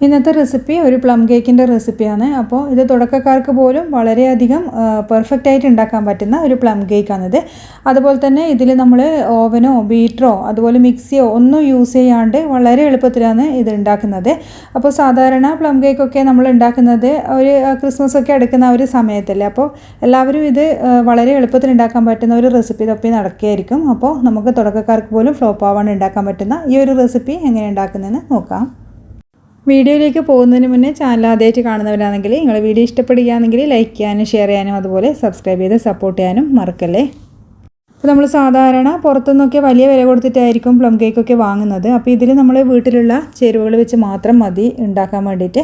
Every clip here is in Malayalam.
ഇന്നത്തെ റെസിപ്പി ഒരു പ്ലം കേക്കിൻ്റെ റെസിപ്പിയാണ്. അപ്പോൾ ഇത് തുടക്കക്കാർക്ക് പോലും വളരെയധികം പെർഫെക്റ്റ് ആയിട്ട് ഉണ്ടാക്കാൻ പറ്റുന്ന ഒരു പ്ലം കേക്കാണിത്. അതുപോലെ തന്നെ ഇതിൽ നമ്മൾ ഓവനോ ബീറ്ററോ അതുപോലെ മിക്സിയോ ഒന്നും യൂസ് ചെയ്യാണ്ട് വളരെ എളുപ്പത്തിലാണ് ഇത് ഉണ്ടാക്കുന്നത്. അപ്പോൾ സാധാരണ പ്ലം കേക്കൊക്കെ നമ്മൾ ഉണ്ടാക്കുന്നത് ഒരു ക്രിസ്മസ് ഒക്കെ എടുക്കുന്ന ഒരു സമയത്തല്ലേ. അപ്പോൾ എല്ലാവരും ഇത് വളരെ എളുപ്പത്തിൽ ഉണ്ടാക്കാൻ പറ്റുന്ന ഒരു റെസിപ്പി തപ്പി നടക്കുകയായിരിക്കും. അപ്പോൾ നമുക്ക് തുടക്കക്കാർക്ക് പോലും ഫ്ലോപ്പ് ആവാണ്ട് ഉണ്ടാക്കാൻ പറ്റുന്ന ഈ ഒരു റെസിപ്പി എങ്ങനെ ഉണ്ടാക്കുന്നതെന്ന് നോക്കാം. വീഡിയോയിലേക്ക് പോകുന്നതിന് മുന്നേ ചാനൽ ആദ്യമായിട്ട് കാണുന്നവരാണെങ്കിൽ നിങ്ങൾ വീഡിയോ ഇഷ്ടപ്പെടുകയാണെങ്കിൽ ലൈക്ക് ചെയ്യാനും ഷെയർ ചെയ്യാനും അതുപോലെ സബ്സ്ക്രൈബ് ചെയ്ത് സപ്പോർട്ട് ചെയ്യാനും മറക്കല്ലേ. അപ്പോൾ നമ്മൾ സാധാരണ പുറത്തുനിന്നൊക്കെ വലിയ വില കൊടുത്തിട്ടായിരിക്കും പ്ലം കേക്കൊക്കെ വാങ്ങുന്നത്. അപ്പോൾ ഇതിൽ നമ്മൾ വീട്ടിലുള്ള ചേരുവകൾ വെച്ച് മാത്രം മതി ഉണ്ടാക്കാൻ വേണ്ടിയിട്ട്.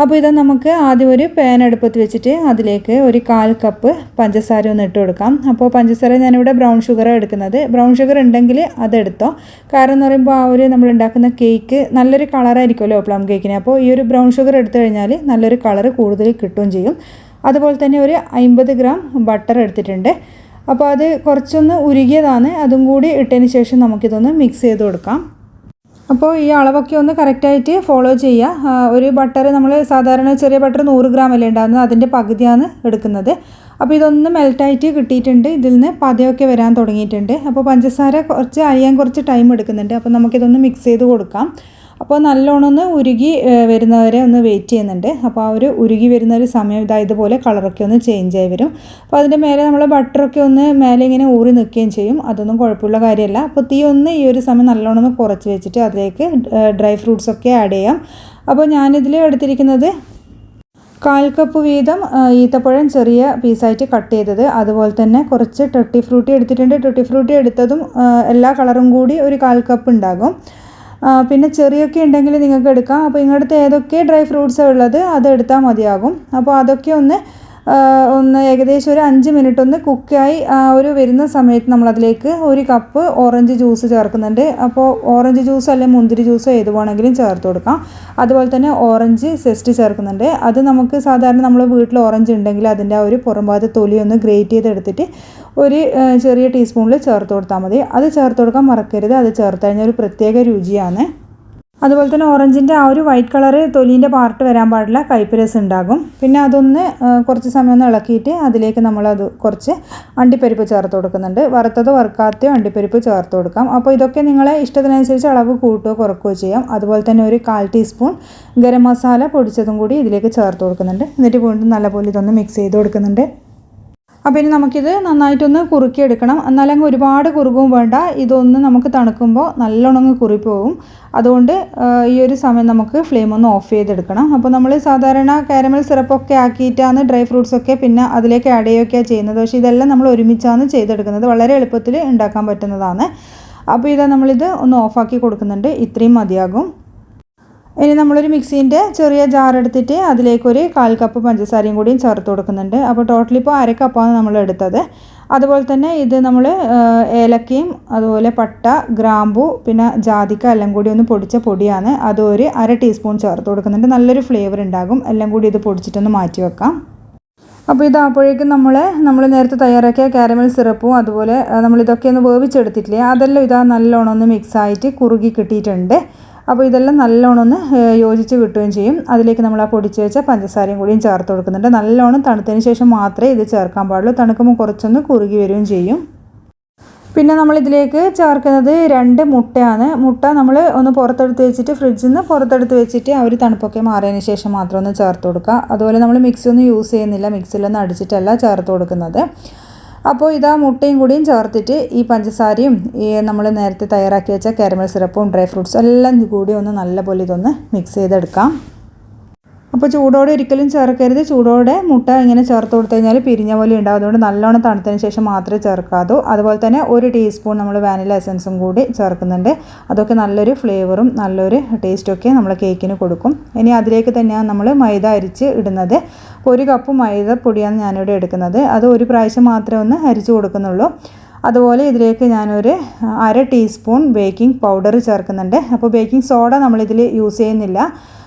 അപ്പോൾ ഇത് നമുക്ക് ആദ്യം ഒരു പാൻ അടുപ്പത്ത് വെച്ചിട്ട് അതിലേക്ക് ഒരു 1/4 കപ്പ് പഞ്ചസാര ഒന്ന് ഇട്ട് കൊടുക്കാം. അപ്പോൾ പഞ്ചസാര ഞാനിവിടെ ബ്രൗൺ ഷുഗറാണ് എടുക്കുന്നത്. ബ്രൗൺ ഷുഗർ ഉണ്ടെങ്കിൽ അതെടുത്തോ. കാരണം എന്ന് പറയുമ്പോൾ ആ ഒരു നമ്മൾ ഉണ്ടാക്കുന്ന കേക്ക് നല്ലൊരു കളറായിരിക്കുമല്ലോ പ്ലം കേക്കിന്. അപ്പോൾ ഈ ഒരു ബ്രൗൺ ഷുഗർ എടുത്തു കഴിഞ്ഞാൽ നല്ലൊരു കളർ കൂടുതൽ കിട്ടുകയും ചെയ്യും. അതുപോലെ തന്നെ ഒരു 50 ഗ്രാം ബട്ടർ എടുത്തിട്ടുണ്ട്. അപ്പോൾ അത് കുറച്ചൊന്ന് ഉരുകിയതാണ്. അതും കൂടി ഇട്ടതിന് ശേഷം നമുക്കിതൊന്ന് മിക്സ് ചെയ്ത് കൊടുക്കാം. അപ്പോൾ ഈ അളവൊക്കെ ഒന്ന് കറക്റ്റായിട്ട് ഫോളോ ചെയ്യുക. ഒരു ബട്ടർ നമ്മൾ സാധാരണ ചെറിയ ബട്ടർ 100 ഗ്രാം അല്ലേ ഉണ്ടാകുന്നത്, അതിൻ്റെ പകുതിയാണ് എടുക്കുന്നത്. അപ്പോൾ ഇതൊന്ന് മെൽറ്റായിട്ട് കിട്ടിയിട്ടുണ്ട്. ഇതിൽ നിന്ന് പതയൊക്കെ വരാൻ തുടങ്ങിയിട്ടുണ്ട്. അപ്പോൾ പഞ്ചസാര കുറച്ച് അരിയാൻ കുറച്ച് ടൈം എടുക്കുന്നുണ്ട്. അപ്പോൾ നമുക്കിതൊന്ന് മിക്സ് ചെയ്ത് കൊടുക്കാം. അപ്പോൾ നല്ലോണം ഒന്ന് ഉരുകി വരുന്നവരെ ഒന്ന് വെയിറ്റ് ചെയ്യുന്നുണ്ട്. അപ്പോൾ ആ ഒരു ഉരുകി വരുന്ന ഒരു സമയം ഇതുപോലെ കളറൊക്കെ ഒന്ന് ചേഞ്ച് ആയി വരും. അപ്പോൾ അതിൻ്റെ മേലെ നമ്മൾ ബട്ടറൊക്കെ ഒന്ന് മേലെ ഇങ്ങനെ ഊറി നിൽക്കുകയും ചെയ്യും. അതൊന്നും കുഴപ്പമുള്ള കാര്യമല്ല. അപ്പോൾ തീ ഒന്ന് ഈ ഒരു സമയം നല്ലോണം ഒന്ന് കുറച്ച് വെച്ചിട്ട് അതിലേക്ക് ഡ്രൈ ഫ്രൂട്ട്സൊക്കെ ആഡ് ചെയ്യാം. അപ്പോൾ ഞാനിതിൽ എടുത്തിരിക്കുന്നത് 1/4 കപ്പ് വീതം ഈത്തപ്പഴം ചെറിയ പീസായിട്ട് കട്ട് ചെയ്തത്, അതുപോലെ തന്നെ കുറച്ച് ടട്ടി ഫ്രൂട്ടി എടുത്തിട്ടുണ്ട്. ടട്ടി ഫ്രൂട്ടി എടുത്തതും എല്ലാ കളറും കൂടി ഒരു 1/4 കപ്പ് ഉണ്ടാകും. പിന്നെ ചെറിയൊക്കെ ഉണ്ടെങ്കിൽ നിങ്ങൾക്ക് എടുക്കാം. അപ്പോൾ ഇങ്ങോട്ട് ഏതൊക്കെ ഡ്രൈ ഫ്രൂട്ട്സ് ഉള്ളത് അതെടുത്താൽ മതിയാകും. അപ്പോൾ അതൊക്കെ ഒന്ന് ഏകദേശം ഒരു 5 മിനിറ്റ് ഒന്ന് കുക്കായി ഒരു വരുന്ന സമയത്ത് നമ്മളതിലേക്ക് 1 കപ്പ് ഓറഞ്ച് ജ്യൂസ് ചേർക്കുന്നുണ്ട്. അപ്പോൾ ഓറഞ്ച് ജ്യൂസ് അല്ലെങ്കിൽ മുന്തിരി ജ്യൂസോ ഏത് വേണമെങ്കിലും ചേർത്ത് കൊടുക്കാം. അതുപോലെ തന്നെ ഓറഞ്ച് സെസ്റ്റ് ചേർക്കുന്നുണ്ട്. അത് നമുക്ക് സാധാരണ നമ്മൾ വീട്ടിൽ ഓറഞ്ച് ഉണ്ടെങ്കിൽ അതിൻ്റെ ആ ഒരു പുറംഭാഗത്ത് തൊലി ഒന്ന് ഗ്രേറ്റ് ചെയ്തെടുത്തിട്ട് ഒരു ചെറിയ ടീസ്പൂണിൽ ചേർത്ത് കൊടുത്താൽ മതി. അത് ചേർത്ത് കൊടുക്കാൻ മറക്കരുത്. അത് ചേർത്ത് കഴിഞ്ഞാൽ ഒരു പ്രത്യേക രുചിയാണ്. അതുപോലെ തന്നെ ഓറഞ്ചിൻ്റെ ആ ഒരു വൈറ്റ് കളറ് തൊലീൻ്റെ പാർട്ട് വരാൻ പാടില്ല, കയ്പ്പ് രസം ഉണ്ടാകും. പിന്നെ അതൊന്ന് കുറച്ച് സമയം ഒന്ന് ഇളക്കിയിട്ട് അതിലേക്ക് നമ്മളത് കുറച്ച് അണ്ടിപ്പരിപ്പ് ചേർത്ത് കൊടുക്കുന്നുണ്ട്. വറുത്തതോ വറുക്കാത്തയോ അണ്ടിപ്പരിപ്പ് ചേർത്ത് കൊടുക്കാം. അപ്പോൾ ഇതൊക്കെ നിങ്ങളെ ഇഷ്ടത്തിനനുസരിച്ച് അളവ് കൂട്ടുകയോ കുറയ്ക്കുകയോ ചെയ്യാം. അതുപോലെ തന്നെ ഒരു 1/4 ടീസ്പൂൺ ഗരം മസാല പൊടിച്ചതും കൂടി ഇതിലേക്ക് ചേർത്ത് കൊടുക്കുന്നുണ്ട്. എന്നിട്ട് വീണ്ടും നല്ലപോലെ ഇതൊന്ന് മിക്സ് ചെയ്ത് കൊടുക്കുന്നുണ്ട്. അപ്പോൾ ഇനി നമുക്കിത് നന്നായിട്ടൊന്ന് കുറുക്കിയെടുക്കണം. എന്നാലും ഒരുപാട് കുറുകും വേണ്ട. ഇതൊന്ന് നമുക്ക് തണുക്കുമ്പോൾ നല്ലോണം കുറിപ്പോവും. അതുകൊണ്ട് ഈ ഒരു സമയം നമുക്ക് ഫ്ലെയിം ഒന്ന് ഓഫ് ചെയ്തെടുക്കണം. അപ്പോൾ നമ്മൾ സാധാരണ കാരമൽ സിറപ്പൊക്കെ ആക്കിയിട്ടാണ് ഡ്രൈ ഫ്രൂട്ട്സൊക്കെ പിന്നെ അതിലേക്ക് ആഡ് ചെയ്യുകയൊക്കെയാണ് ചെയ്യുന്നത്. പക്ഷേ ഇതെല്ലാം നമ്മൾ ഒരുമിച്ചാണ് ചെയ്തെടുക്കുന്നത്. വളരെ എളുപ്പത്തിൽ ഉണ്ടാക്കാൻ പറ്റുന്നതാണ്. അപ്പോൾ ഇതാ നമ്മളിത് ഒന്ന് ഓഫാക്കി കൊടുക്കുന്നുണ്ട്. ഇത്രയും മതിയാകും. ഇനി നമ്മളൊരു മിക്സീൻ്റെ ചെറിയ ജാർ എടുത്തിട്ട് അതിലേക്കൊരു 1/4 കപ്പ് പഞ്ചസാരയും കൂടിയും ചേർത്ത് കൊടുക്കുന്നുണ്ട്. അപ്പോൾ ടോട്ടൽ ഇപ്പോൾ 1/2 കപ്പാണ് നമ്മൾ എടുത്തത്. അതുപോലെ തന്നെ ഇത് നമ്മൾ ഏലക്കയും അതുപോലെ പട്ട, ഗ്രാമ്പു, പിന്നെ ജാതിക്ക എല്ലാം കൂടി ഒന്ന് പൊടിച്ച പൊടിയാണ്. അത് ഒരു 1/2 ടീസ്പൂൺ ചേർത്ത് കൊടുക്കുന്നുണ്ട്. നല്ലൊരു ഫ്ലേവർ ഉണ്ടാകും. എല്ലാം കൂടി ഇത് പൊടിച്ചിട്ടൊന്ന് മാറ്റി വെക്കാം. അപ്പോൾ ഇതാകുമ്പോഴേക്കും നമ്മൾ നേരത്തെ തയ്യാറാക്കിയ കാരമൽ സിറപ്പും അതുപോലെ നമ്മളിതൊക്കെ ഒന്ന് വേവിച്ചെടുത്തിട്ടില്ലേ, അതെല്ലാം ഇതാ നല്ലോണം ഒന്ന് മിക്സായിട്ട് കുറുകി കിട്ടിയിട്ടുണ്ട്. അപ്പോൾ ഇതെല്ലാം നല്ലോണം ഒന്ന് യോജിച്ച് കിട്ടുകയും ചെയ്യും. അതിലേക്ക് നമ്മൾ ആ പൊടിച്ച് വെച്ച പഞ്ചസാരയും കൂടിയും ചേർത്ത് കൊടുക്കുന്നുണ്ട്. നല്ലോണം തണുത്തതിന് ശേഷം മാത്രമേ ഇത് ചേർക്കാൻ പാടുള്ളൂ. തണുക്കുമ്പോൾ കുറച്ചൊന്ന് കുറുകി വരികയും ചെയ്യും. പിന്നെ നമ്മളിതിലേക്ക് ചേർക്കുന്നത് 2 മുട്ടയാണ്. മുട്ട നമ്മൾ ഒന്ന് പുറത്തെടുത്ത് വെച്ചിട്ട് ഫ്രിഡ്ജിൽ നിന്ന് പുറത്തെടുത്ത് വെച്ചിട്ട് ആ ഒരു തണുപ്പൊക്കെ മാറിയതിന് ശേഷം മാത്രം ഒന്ന് ചേർത്ത് കൊടുക്കുക. അതുപോലെ നമ്മൾ മിക്സി ഒന്നും യൂസ് ചെയ്യുന്നില്ല. മിക്സിയിലൊന്നും അടിച്ചിട്ടല്ല ചേർത്ത് കൊടുക്കുന്നത്. അപ്പോൾ ഇതാ മുട്ടയും കൂടിയും ചേർത്തിട്ട് ഈ പഞ്ചസാരയും ഈ നമ്മൾ നേരത്തെ തയ്യാറാക്കി വെച്ച കാരമൽ സിറപ്പും ഡ്രൈ ഫ്രൂട്ട്സും എല്ലാം കൂടി ഒന്ന് നല്ലപോലെ ഇതൊന്ന് മിക്സ് ചെയ്തെടുക്കാം. അപ്പോൾ ചൂടോടെ ഒരിക്കലും ചേർക്കരുത്. ചൂടോടെ മുട്ട ഇങ്ങനെ ചേർത്ത് കൊടുത്തു കഴിഞ്ഞാൽ പിരിഞ്ഞ പോലെ ഉണ്ടാവും. അതുകൊണ്ട് നല്ലോണം തണുത്തതിന് ശേഷം മാത്രമേ ചേർക്കാവൂ. അതുപോലെ തന്നെ 1 ടീസ്പൂൺ നമ്മൾ വാനില എസൻസും കൂടി ചേർക്കുന്നുണ്ട്. അതൊക്കെ നല്ലൊരു ഫ്ലേവറും നല്ലൊരു ടേസ്റ്റൊക്കെ നമ്മൾ കേക്കിന് കൊടുക്കും. ഇനി അതിലേക്ക് തന്നെയാണ് നമ്മൾ മൈദ അരിച്ച് ഇടുന്നത്. 1 കപ്പ് മൈദപ്പൊടിയാണ് ഞാനിവിടെ എടുക്കുന്നത്. അത് ഒരു പ്രാവശ്യം മാത്രമേ ഒന്ന് അരിച്ച് കൊടുക്കുന്നുള്ളൂ. അതുപോലെ ഇതിലേക്ക് ഞാനൊരു 1/2 ടീസ്പൂൺ ബേക്കിംഗ് പൗഡർ ചേർക്കുന്നുണ്ട്. അപ്പോൾ ബേക്കിംഗ് സോഡ നമ്മളിതിൽ യൂസ് ചെയ്യുന്നില്ല.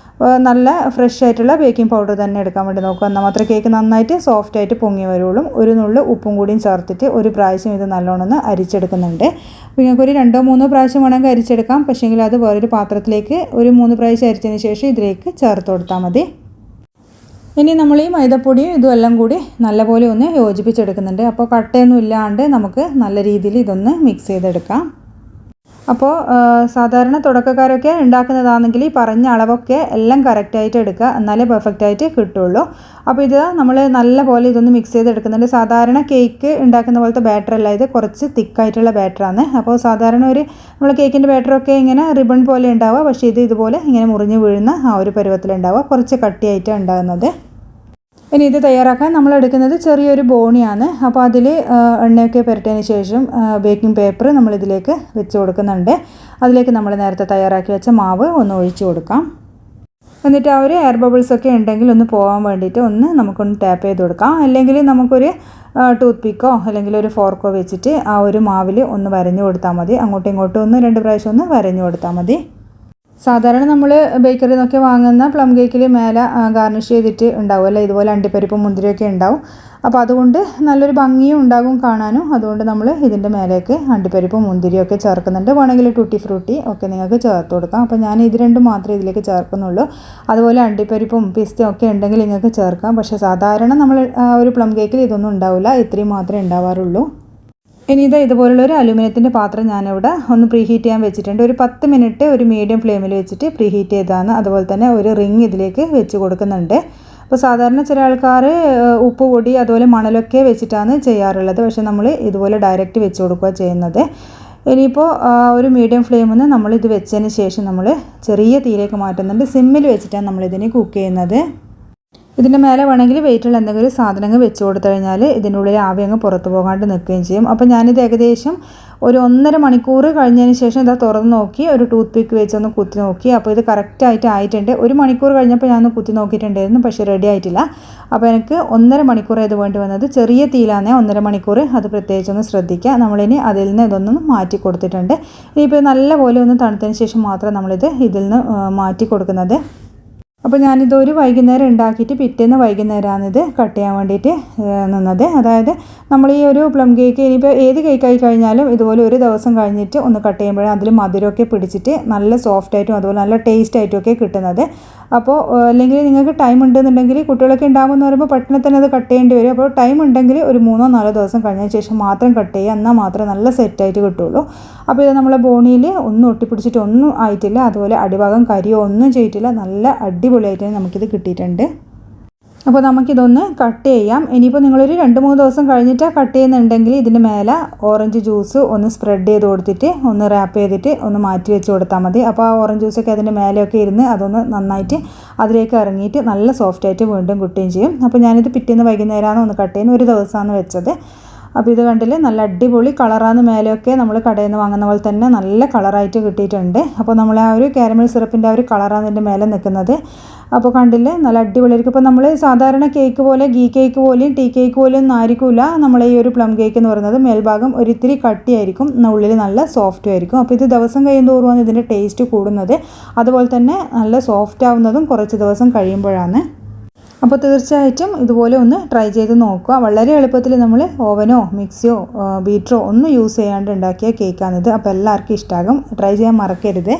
നല്ല ഫ്രഷ് ആയിട്ടുള്ള ബേക്കിംഗ് പൗഡർ തന്നെ എടുക്കാൻ വേണ്ടി നോക്കുക. എന്നാൽ മാത്രമേ കേക്ക് നന്നായിട്ട് സോഫ്റ്റായിട്ട് പൊങ്ങി വരുള്ളൂ. ഒരു നുള്ളു ഉപ്പും കൂടിയും ചേർത്തിട്ട് ഒരു പ്രാവശ്യം ഇത് നല്ലോണം ഒന്ന് അരിച്ചെടുക്കുന്നുണ്ട്. അപ്പോൾ നിങ്ങൾക്കൊരു 2-3 പ്രാവശ്യം വേണമെങ്കിൽ അരിച്ചെടുക്കാം. പക്ഷേങ്കിൽ അത് വേറൊരു പാത്രത്തിലേക്ക് ഒരു 3 പ്രാവശ്യം അരിച്ചതിന് ശേഷം ഇതിലേക്ക് ചേർത്ത് കൊടുത്താൽ മതി. ഇനി നമ്മൾ ഈ മൈദപ്പൊടിയും ഇതും എല്ലാം കൂടി നല്ലപോലെ ഒന്ന് യോജിപ്പിച്ചെടുക്കുന്നുണ്ട്. അപ്പോൾ കട്ടയൊന്നും ഇല്ലാണ്ട് നമുക്ക് നല്ല രീതിയിൽ ഇതൊന്ന് മിക്സ് ചെയ്തെടുക്കാം. അപ്പോൾ സാധാരണ തുടക്കക്കാരൊക്കെ ഉണ്ടാക്കുന്നതാണെങ്കിൽ ഈ പറഞ്ഞ അളവൊക്കെ എല്ലാം കറക്റ്റായിട്ട് എടുക്കുക, എന്നാലേ പെർഫെക്റ്റായിട്ട് കിട്ടുള്ളൂ. അപ്പോൾ ഇത് നമ്മൾ നല്ല പോലെ ഇതൊന്ന് മിക്സ് ചെയ്തെടുക്കുന്നുണ്ട്. സാധാരണ കേക്ക് ഉണ്ടാക്കുന്ന പോലത്തെ ബാറ്ററല്ല, ഇത് കുറച്ച് തിക്കായിട്ടുള്ള ബാറ്ററാണ്. അപ്പോൾ സാധാരണ നമ്മൾ കേക്കിൻ്റെ ബാറ്ററൊക്കെ ഇങ്ങനെ റിബൺ പോലെ ഉണ്ടാവുക, പക്ഷേ ഇത് ഇതുപോലെ ഇങ്ങനെ മുറിഞ്ഞ് വീഴുന്ന ആ ഒരു പരുവത്തിലുണ്ടാവുക, കുറച്ച് കട്ടിയായിട്ടാണ് ഉണ്ടാകുന്നത്. ഇനി ഇത് തയ്യാറാക്കാൻ നമ്മൾ എടുക്കുന്നത് ചെറിയൊരു ബോണിയാണ്. അപ്പോൾ അതിൽ എണ്ണയൊക്കെ പുരട്ടിയതിന് ശേഷം ബേക്കിംഗ് പേപ്പർ നമ്മളിതിലേക്ക് വെച്ച് കൊടുക്കുന്നുണ്ട്. അതിലേക്ക് നമ്മൾ നേരത്തെ തയ്യാറാക്കി വെച്ച മാവ് ഒന്ന് ഒഴിച്ചു കൊടുക്കാം. എന്നിട്ട് ആ ഒരു എയർ ബബിൾസൊക്കെ ഉണ്ടെങ്കിൽ ഒന്ന് പോകാൻ വേണ്ടിയിട്ട് നമുക്കൊന്ന് ടാപ്പ് ചെയ്ത് കൊടുക്കാം. അല്ലെങ്കിൽ നമുക്കൊരു ടൂത്ത് പിക്കോ അല്ലെങ്കിൽ ഒരു ഫോർക്കോ വെച്ചിട്ട് ആ ഒരു മാവിൽ ഒന്ന് വരഞ്ഞു കൊടുത്താൽ മതി. അങ്ങോട്ടും ഇങ്ങോട്ടും 2 പ്രാവശ്യം ഒന്ന് വരഞ്ഞു കൊടുത്താൽ മതി. സാധാരണ നമ്മൾ ബേക്കറിയിൽ നിന്നൊക്കെ വാങ്ങുന്ന പ്ലം കേക്കിൽ മേലെ ഗാർണിഷ് ചെയ്തിട്ട് ഉണ്ടാവുമല്ലോ, ഇതുപോലെ അണ്ടിപ്പരിപ്പും മുന്തിരിയൊക്കെ ഉണ്ടാവും. അപ്പോൾ അതുകൊണ്ട് നല്ലൊരു ഭംഗിയും ഉണ്ടാകും കാണാനും. അതുകൊണ്ട് നമ്മൾ ഇതിൻ്റെ മേലേക്ക് അണ്ടിപ്പരിപ്പും മുന്തിരിയൊക്കെ ചേർക്കുന്നുണ്ട്. വേണമെങ്കിൽ ടൂട്ടി ഫ്രൂട്ടി ഒക്കെ നിങ്ങൾക്ക് ചേർത്ത് കൊടുക്കാം. അപ്പോൾ ഞാൻ ഇത് രണ്ടും മാത്രമേ ഇതിലേക്ക് ചേർക്കുന്നുള്ളൂ. അതുപോലെ അണ്ടിപ്പരിപ്പും പിസ്തയും ഒക്കെ ഉണ്ടെങ്കിൽ നിങ്ങൾക്ക് ചേർക്കാം. പക്ഷേ സാധാരണ നമ്മൾ ഒരു പ്ലം കേക്കിൽ ഇതൊന്നും ഉണ്ടാവില്ല, ഇത്രയും മാത്രമേ ഉണ്ടാവാറുള്ളൂ. ഇനി ഇതുപോലുള്ളൊരു അലുമിനിയത്തിൻ്റെ പാത്രം ഞാനിവിടെ ഒന്ന് പ്രീഹീറ്റ് ചെയ്യാൻ വെച്ചിട്ടുണ്ട്. ഒരു 10 മിനിറ്റ് ഒരു മീഡിയം ഫ്ലെയിമിൽ വെച്ചിട്ട് പ്രീഹീറ്റ് ചെയ്തതാണ്. അതുപോലെ തന്നെ ഒരു റിങ് ഇതിലേക്ക് വെച്ച് കൊടുക്കുന്നുണ്ട്. അപ്പോൾ സാധാരണ ചില ആൾക്കാർ ഉപ്പ് പൊടി അതുപോലെ മണലൊക്കെ വെച്ചിട്ടാണ് ചെയ്യാറുള്ളത്. പക്ഷേ നമ്മൾ ഇതുപോലെ ഡയറക്റ്റ് വെച്ച് കൊടുക്കുക ചെയ്യുന്നത്. ഇനിയിപ്പോൾ ഒരു മീഡിയം ഫ്ലെയിമിൽ നിന്ന് നമ്മളിത് വെച്ചതിന് ശേഷം നമ്മൾ ചെറിയ തീയിലേക്ക് മാറ്റുന്നുണ്ട്. സിമ്മിൽ വെച്ചിട്ടാണ് നമ്മളിതിനെ കുക്ക് ചെയ്യുന്നത്. ഇതിൻ്റെ മേലെ വേണമെങ്കിൽ വെയിറ്റുള്ള എന്തെങ്കിലും സാധനങ്ങൾ വെച്ച് കൊടുത്തു കഴിഞ്ഞാൽ ഇതിൻ്റെ ഉള്ളിൽ ആവി അങ്ങ് പുറത്ത് പോകാണ്ട് നിൽക്കുകയും ചെയ്യും. അപ്പോൾ ഞാനിത് ഏകദേശം ഒരു 1.5 മണിക്കൂർ കഴിഞ്ഞതിന് ശേഷം ഇതാ തുറന്ന് നോക്കി, ഒരു ടൂത്ത് പിക്ക് വെച്ചൊന്ന് കുത്തി നോക്കി. അപ്പോൾ ഇത് കറക്റ്റായിട്ട് ആയിട്ടുണ്ട്. 1 മണിക്കൂർ കഴിഞ്ഞപ്പോൾ ഞാനൊന്ന് കുത്തി നോക്കിയിട്ടുണ്ടായിരുന്നു, പക്ഷേ റെഡി ആയിട്ടില്ല. അപ്പോൾ എനിക്ക് 1.5 മണിക്കൂർ ഇത് വേണ്ടി വന്നത്. ചെറിയ തീയിലാണേ 1.5 മണിക്കൂർ, അത് പ്രത്യേകിച്ചൊന്ന് ശ്രദ്ധിക്കുക. നമ്മളിനി അതിൽ നിന്ന് ഇതൊന്നും മാറ്റി കൊടുത്തിട്ടുണ്ട്. ഇനിയിപ്പോൾ നല്ലപോലെ ഒന്ന് തണുത്തതിന് ശേഷം മാത്രം നമ്മളിത് ഇതിൽ നിന്ന് മാറ്റി കൊടുക്കുന്നത്. അപ്പോൾ ഞാനിതൊരു വൈകുന്നേരം ഉണ്ടാക്കിയിട്ട് പിറ്റേന്ന് വൈകുന്നേരമാണിത് കട്ട് ചെയ്യാൻ വേണ്ടിയിട്ട് നിന്നത്. അതായത് നമ്മൾ ഈ ഒരു പ്ലം കേക്ക് ഇനിയിപ്പോൾ ഏത് കേക്കായി കഴിഞ്ഞാലും ഇതുപോലെ ഒരു ദിവസം കഴിഞ്ഞിട്ട് ഒന്ന് കട്ട് ചെയ്യുമ്പോഴേ അതിൽ മധുരമൊക്കെ പിടിച്ചിട്ട് നല്ല സോഫ്റ്റായിട്ടും അതുപോലെ നല്ല ടേസ്റ്റ് ആയിട്ടുമൊക്കെ കിട്ടുന്നത്. അപ്പോൾ അല്ലെങ്കിൽ നിങ്ങൾക്ക് ടൈം ഉണ്ടെന്നുണ്ടെങ്കിൽ കുട്ടികളൊക്കെ ഉണ്ടാകുമെന്ന് പറയുമ്പോൾ പെട്ടെന്ന് തന്നെ അത് കട്ട് ചെയ്യേണ്ടി വരും. അപ്പോൾ ടൈം ഉണ്ടെങ്കിൽ ഒരു 3-4 ദിവസം കഴിഞ്ഞതിന് ശേഷം മാത്രം കട്ട് ചെയ്യുക, എന്നാൽ മാത്രമേ നല്ല സെറ്റായിട്ട് കിട്ടുള്ളൂ. അപ്പോൾ ഇത് നമ്മളെ ബോണിയിൽ ഒന്നും ഒട്ടിപ്പിടിച്ചിട്ട് ഒന്നും ആയിട്ടില്ല, അതുപോലെ അടിഭാഗം കരിയോ ഒന്നും ചെയ്തിട്ടില്ല, നല്ല അടിപൊളിയായിട്ട് നമുക്കിത് കിട്ടിയിട്ടുണ്ട്. അപ്പോൾ നമുക്കിതൊന്ന് കട്ട് ചെയ്യാം. ഇനിയിപ്പോൾ നിങ്ങളൊരു 2-3 ദിവസം കഴിഞ്ഞിട്ടാണ് കട്ട് ചെയ്യുന്നുണ്ടെങ്കിൽ ഇതിൻ്റെ മേലെ ഓറഞ്ച് ജ്യൂസ് ഒന്ന് സ്പ്രെഡ് ചെയ്ത് കൊടുത്തിട്ട് ഒന്ന് റാപ്പ് ചെയ്തിട്ട് ഒന്ന് മാറ്റി വെച്ച് കൊടുത്താൽ മതി. അപ്പോൾ ആ ഓറഞ്ച് ജ്യൂസൊക്കെ അതിൻ്റെ മേലെയൊക്കെ ഇരുന്ന് അതൊന്ന് നന്നായിട്ട് അതിലേക്ക് ഇറങ്ങിയിട്ട് നല്ല സോഫ്റ്റായിട്ട് വീണ്ടും കിട്ടുകയും ചെയ്യും. അപ്പോൾ ഞാനിത് പിറ്റേന്ന് വൈകുന്നേരമാണ് ഒന്ന് കട്ട് ചെയ്യുന്നത്, ഒരു ദിവസമാണ് വെച്ചത്. അപ്പോൾ ഇത് കണ്ടില്ലേ, നല്ല അടിപൊളി കളറാണ്. മേലെയൊക്കെ നമ്മൾ കടയിൽ നിന്ന് വാങ്ങുന്ന പോലെ തന്നെ നല്ല കളറായിട്ട് കിട്ടിയിട്ടുണ്ട്. അപ്പോൾ നമ്മൾ ആ ഒരു കാരമൽ സിറപ്പിൻ്റെ ആ ഒരു കളറാണ് ഇതിൻ്റെ മേലെ നിൽക്കുന്നത്. അപ്പോൾ കണ്ടില്ലേ, നല്ല അടിപൊളിയായിരിക്കും. ഇപ്പോൾ നമ്മൾ സാധാരണ കേക്ക് പോലെ ഗീ കേക്ക് പോലെയും ടീ കേക്ക് പോലെയും ഒന്നും ആയിരിക്കില്ല നമ്മൾ ഈ ഒരു പ്ലം കേക്ക് എന്ന് പറയുന്നത്. മേൽഭാഗം ഒരിത്തിരി കട്ടിയായിരിക്കും, ഉള്ളിൽ നല്ല സോഫ്റ്റും ആയിരിക്കും. അപ്പോൾ ഇത് ദിവസം കഴിയുന്തോറുമാണ് ഇതിൻ്റെ ടേസ്റ്റ് കൂടുന്നത്. അതുപോലെ തന്നെ നല്ല സോഫ്റ്റ് ആവുന്നതും കുറച്ച് ദിവസം കഴിയുമ്പോഴാണ്. അപ്പോൾ തീർച്ചയായിട്ടും ഇതുപോലെ ഒന്ന് ട്രൈ ചെയ്ത് നോക്കുക. വളരെ എളുപ്പത്തിൽ നമ്മൾ ഓവനോ മിക്സിയോ ബീറ്ററോ ഒന്നും യൂസ് ചെയ്യാണ്ട് ഉണ്ടാക്കിയ കേക്കാണിത്. അപ്പോൾ എല്ലാവർക്കും ഇഷ്ടമാകും. ട്രൈ ചെയ്യാൻ മറക്കരുത്.